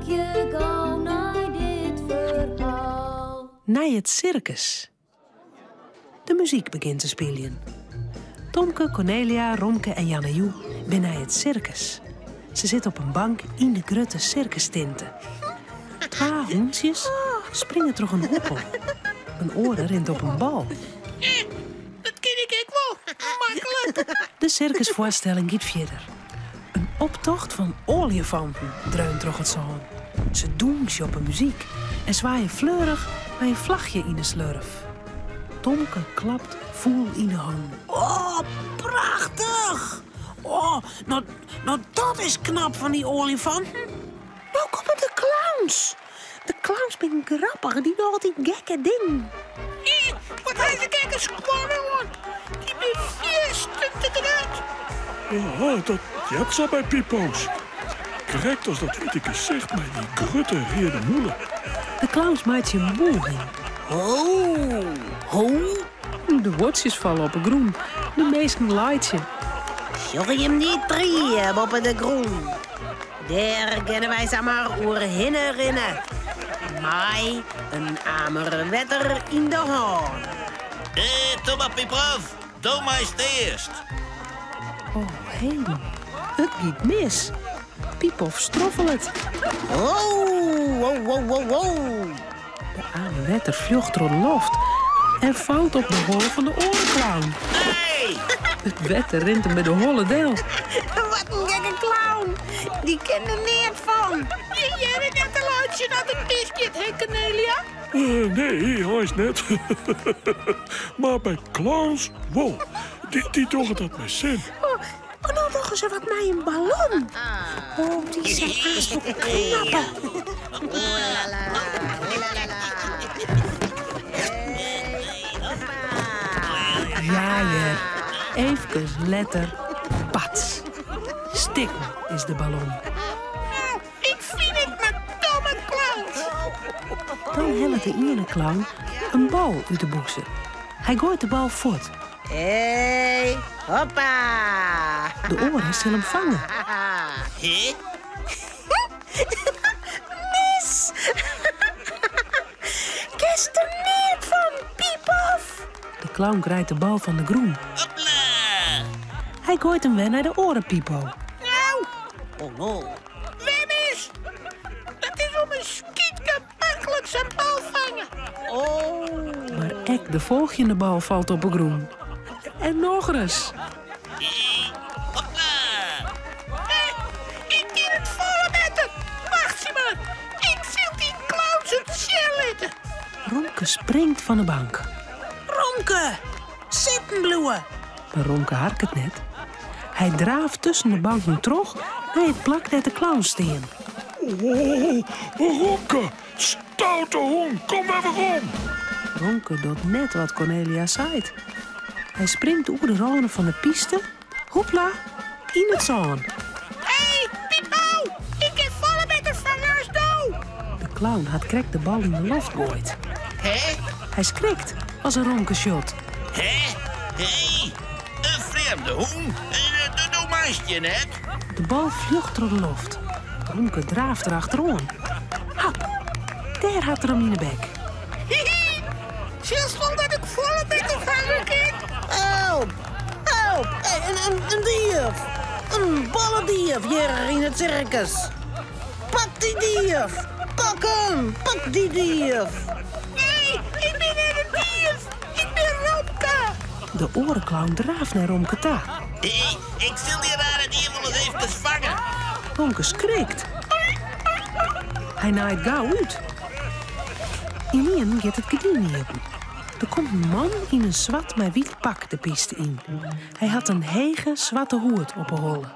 ik je gauw naar dit verhaal. Naar het circus. De muziek begint te spelen. Tomke, Cornelia, Romke en Jannejoe zijn naar het circus. Ze zitten op een bank in de grote circustenten. 2 hoentjes springen door een hoepel. Een oren rent op een bal. Dat ken ik wel. Makkelijk. De circusvoorstelling gaat verder. Een optocht van oliefanten dreunt door het zaan. Ze doensen op een muziek en zwaaien fleurig bij een vlagje in de slurf. Tomke klapt voel in de hand. Oh, prachtig! Oh, nou dat is knap van die olifanten. Nou komen de clowns. De clowns zijn grappig, die doen altijd gekke dingen. Wat hij de gekke squallen, hoor. Die ben 4 stukken eruit. Ja, dat jet zo bij Pipo's. Correct als dat witte gezicht met die grutte reerde moelen. De clowns maakt je een boel in. Ho. De wortjes vallen op een groen. De meesten laait je. Zul je hem niet drieën op de groen? Daar kennen wij samen oer hinnen rinnen. Mij een amer wetter in de hand. Thomas Piprof, doe maar eens eerst. Oh, heden. Het gaat mis. Pipof stroffelt. Oh. De arme wetter vlucht door de loft en valt op de holle van de orenclown. Hey! Het wetter rent hem bij de holle deel. Wat een gekke clown. Die ken er niet van. Jij bent net een luidje naar de biscuit, hè, Cornelia? Nee, hij is net. Maar bij clowns, wow. Die doen dat met zin. Oh, nou nog eens wat naar een ballon. Oh, die zijn haast zo knappen. Ja, even letter pats. Stikken is de ballon. Ik vind het maar domme clowns. Dan helpt de ene clown een bal uit de boekse. Hij gooit de bal voort. Hey, hoppa. De oren zullen hem vangen. Hé? Mis. Kist er niet van, Pipof. De clown grijpt de bal van de groen. Hopla! Hij gooit hem weer naar de orenpipo. Nou, Oh, no. wem is? Dat is om een skietje makkelijk zijn bal vangen. Oh. Maar ek de volgende bal valt op een groen. En nog eens. Hopla! Hé, ik ken het volle met het. Wacht ze maar. Ik zie die clowns het shellitten. Romke springt van de bank. Romke, zitten bloeien. Maar Romke harkt het net. Hij draaft tussen de banken terug naar het plak dat de clown steen. Oh, Romke, stoute hond, kom even om. Romke doet net wat Cornelia zei. Hij springt over de randen van de piste. Hoepla, in het zaan. Hé, Pipo, ik heb volle met de vangers dood. De clown had krek de bal in de loft gooit. Hé? Hij schrikt als een Romke shot. Hé? Hé? Een vreemde hoen? Doe meisje net. De bal vlucht door de loft. Romke draaft erachteraan. Hap, daar had er hem in de bek. Hihi, zelfs wel dat ik volle met de vangen kan. Help. Hey, een dief. Een ballendief hier in het circus. Pak die dief. Pak hem. Pak die dief. Nee, ik ben net een dief. Ik ben Romke. De orenclown draaft naar Romke toe. Hé, ik zal die rare dier wel eens even vangen. Romke schrikt. Hij naait gauw uit. Ineen gaat het gediende open. Er komt een man in een zwart maar wit pak de piste in. Hij had een hege zwarte hoed op een holle.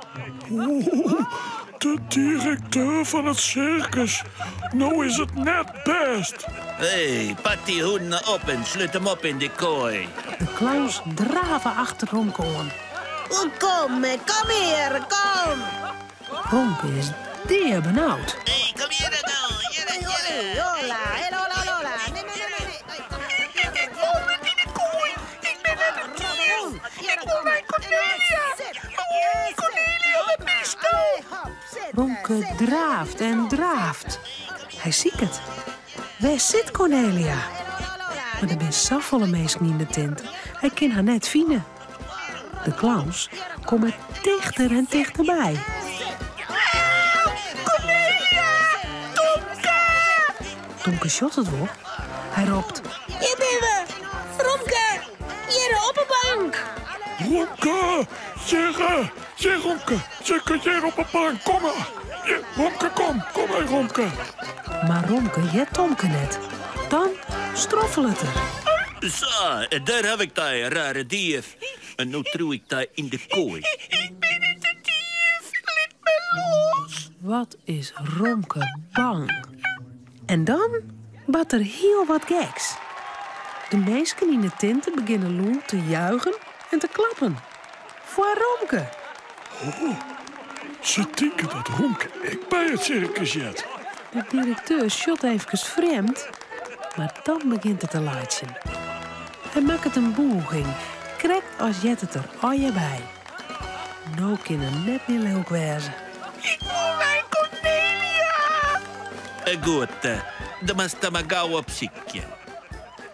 De directeur van het circus. Nou is het net best. Hé, pak die hoeden op en sluit hem op in de kooi. De clowns draven achter Romke aan. Kom hier, kom. Romke is zeer benauwd. Hé, kom hier dan. Lola, Lola. Nee. Ik heb vol met in de kooi. Ik ben net een dief. Ik wil mijn Cornelia. Oh, Cornelia, wat is dat? Romke Romke draaft en draaft. Hij ziet het. Waar zit Cornelia? Maar er zijn zoveel mensen in de tent. Hij kan haar net vinden. De clowns komen dichter en dichterbij. Tomke shot het wel. Hij roept: Hier ben we! Romke! Hier op de bank! Romke! Zeg Romke! Zeg hier op een bank, kom maar! Ja, Romke, kom maar Romke! Maar Romke jet Tomke net. Dan stroffel het er. Zo, daar heb ik dat rare dief. En nu trouw ik dat in de kooi. Ik ben niet de dief. Laat me los. Wat is Romke bang. En dan bad er heel wat geks. De meesten in de tenten beginnen loel te juichen en te klappen. Voor Romke. Ze denken dat Romke ik bij het circus jet. De directeur shot even vreemd, maar dan begint het te laatsen. Hij maakt het een boeging, krekt als jet het er al je bij. Nou kunnen net meer leuk wezen. Ik wil mijn Cornelia. Goed, dan moet je maar gauw op ziekje.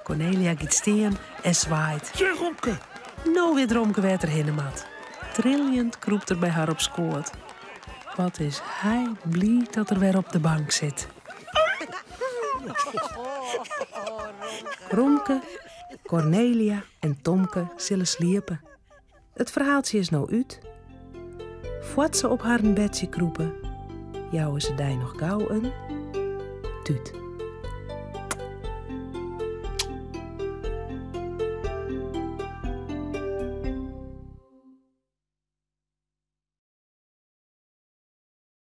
Cornelia gaat staan en zwaait. Zeg Romke! Nou weer Romke werd er hinnemat. Trillend kroept er bij haar op skoot. Wat is hij blij dat er weer op de bank zit. Romke, Cornelia en Tomke zullen sliepen. Het verhaaltje is nou uit. Voordat ze op haar bedje kroepen, jouwen ze daar nog gauw een tuut.